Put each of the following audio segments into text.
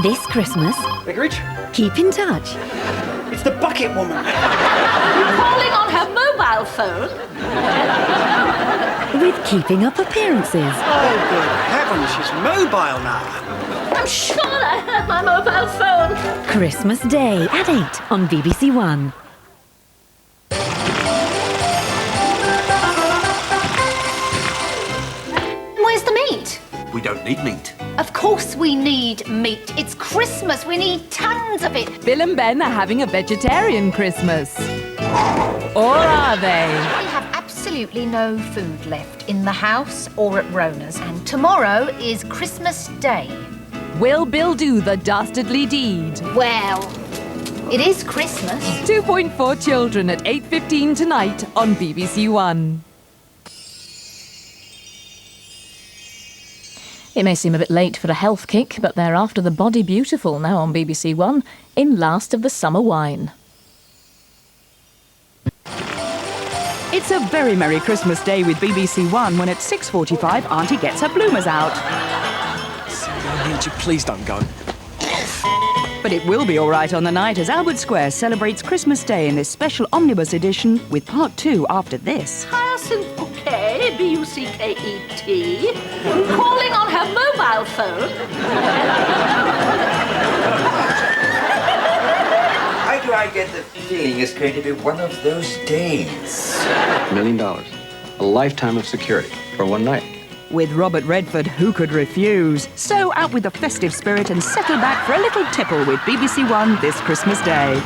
This Christmas, Vicarage? keep in touch It's the bucket woman. Calling on her mobile phone? with keeping up appearances. Oh, good heavens, she's mobile now. I'm sure I heard my mobile phone. Christmas Day at 8 on BBC One. Where's the meat? We don't need meat. Of course we need meat. It's Christmas. We need tons of it. Bill and Ben are having a vegetarian Christmas. Or are they? We have absolutely no food left in the house or at Rona's. And tomorrow is Christmas Day. Will Bill do the dastardly deed? Well, it is Christmas. 2.4 Children at 8:15 tonight on BBC One. It may seem a bit late for a health kick, but they're after the Body Beautiful now on BBC One in Last of the Summer Wine. It's a very Merry Christmas Day with BBC One when at 6:45 Auntie gets her bloomers out. I need you, please don't go. But it will be all right on the night as Albert Square celebrates Christmas Day in this special omnibus edition with part 2 after this. Hyacinth Bouquet, B-U-C-K-E-T. Calling on her mobile phone. Why do I get the feeling it's going to be one of those days? $1 million. A lifetime of security for one night. With Robert Redford, who could refuse? So out with the festive spirit and settle back for a little tipple with BBC One this Christmas Day.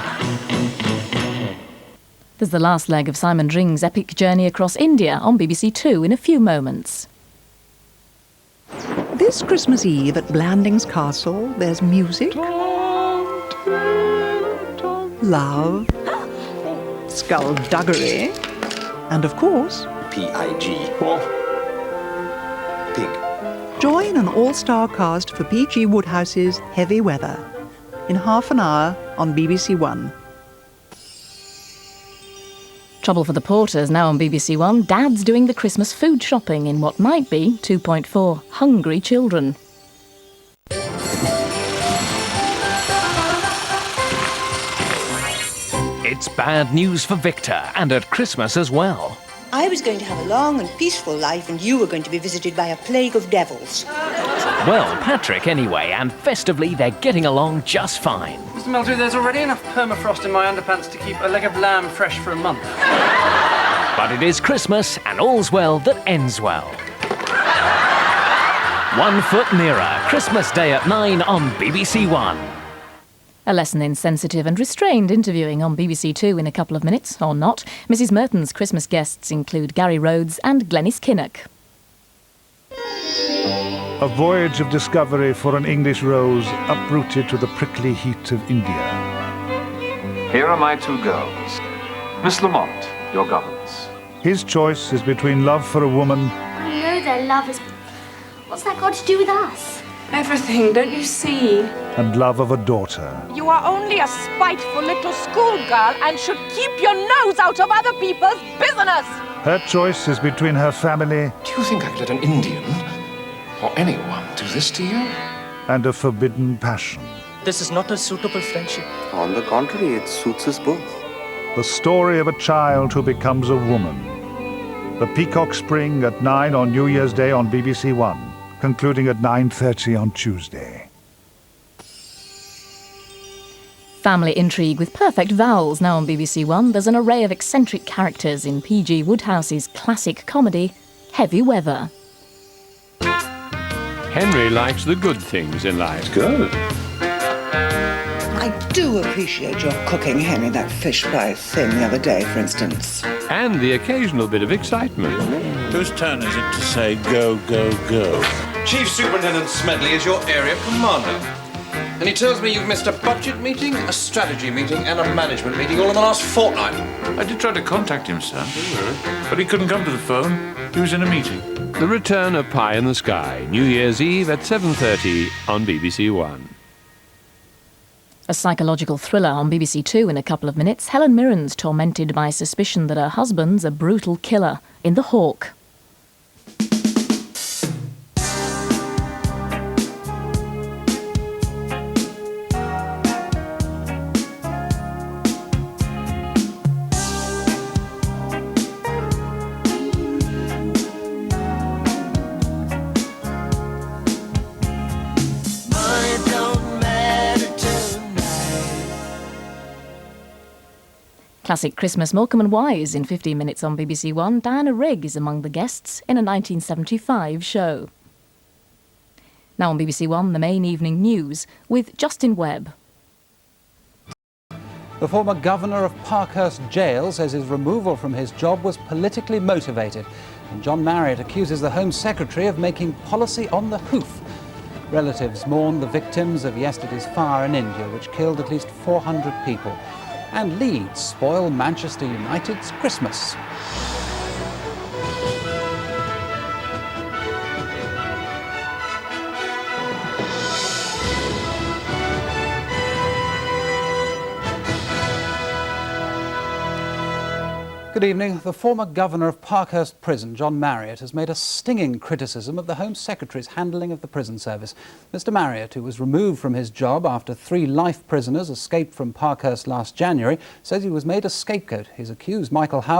There's the last leg of Simon Dring's epic journey across India on BBC Two in a few moments. This Christmas Eve at Blandings Castle, there's music, love, skullduggery, and of course, P-I-G. Pig. join an all-star cast for P.G. Woodhouse's Heavy Weather in half an hour on BBC One. Trouble for the Porters now on BBC One. Dad's doing the Christmas food shopping in what might be 2.4 hungry children. It's bad news for Victor, and at Christmas as well. I was going to have a long and peaceful life, and you were going to be visited by a plague of devils. Well, Patrick anyway, and festively they're getting along just fine. Mr. Mildred, there's already enough permafrost in my underpants to keep a leg of lamb fresh for a month. But it is Christmas, and all's well that ends well. 1 foot nearer, Christmas Day at 9 on BBC One. A lesson in sensitive and restrained interviewing on BBC Two in a couple of minutes, or not. Mrs. Merton's Christmas guests include Gary Rhodes and Glenys Kinnock. A voyage of discovery for an English rose uprooted to the prickly heat of India. Here are my 2 girls. Miss Lamont, your governess. His choice is between love for a woman I know their love is... What's that got to do with us? Everything, don't you see? and love of a daughter. You are only a spiteful little schoolgirl and should keep your nose out of other people's business! Her choice is between her family Do you think I could let an Indian or anyone do this to you? and a forbidden passion. This is not a suitable friendship. On the contrary, it suits us both. The story of a child who becomes a woman. The Peacock Spring at 9 on New Year's Day on BBC One, concluding at 9:30 on Tuesday. Family intrigue with perfect vowels now on BBC One. There's an array of eccentric characters in P.G. Woodhouse's classic comedy, Heavy Weather. Henry likes the good things in life. Good. I do appreciate your cooking, Henry, that fish pie thing the other day, for instance. And the occasional bit of excitement. Whose turn is it to say go, go, go? Chief Superintendent Smedley is your area commander. And he tells me you've missed a budget meeting, a strategy meeting, and a management meeting all in the last fortnight. I did try to contact him, sir. But he couldn't come to the phone. He was in a meeting. The return of Pie in the Sky, New Year's Eve at 7:30 on BBC One. A psychological thriller on BBC Two in a couple of minutes. Helen Mirren's tormented by suspicion that her husband's a brutal killer in The Hawk. Classic Christmas Morecambe and Wise in 15 minutes on BBC One. Diana Rigg is among the guests in a 1975 show. Now on BBC One, the main evening news with Justin Webb. The former governor of Parkhurst Jail says his removal from his job was politically motivated. And John Marriott accuses the Home Secretary of making policy on the hoof. Relatives mourn the victims of yesterday's fire in India, which killed at least 400 people. And Leeds spoil Manchester United's Christmas. Good evening. The former governor of Parkhurst Prison, John Marriott, has made a stinging criticism of the Home Secretary's handling of the prison service. Mr Marriott, who was removed from his job after 3 life prisoners escaped from Parkhurst last January, says he was made a scapegoat. He's accused Michael Howard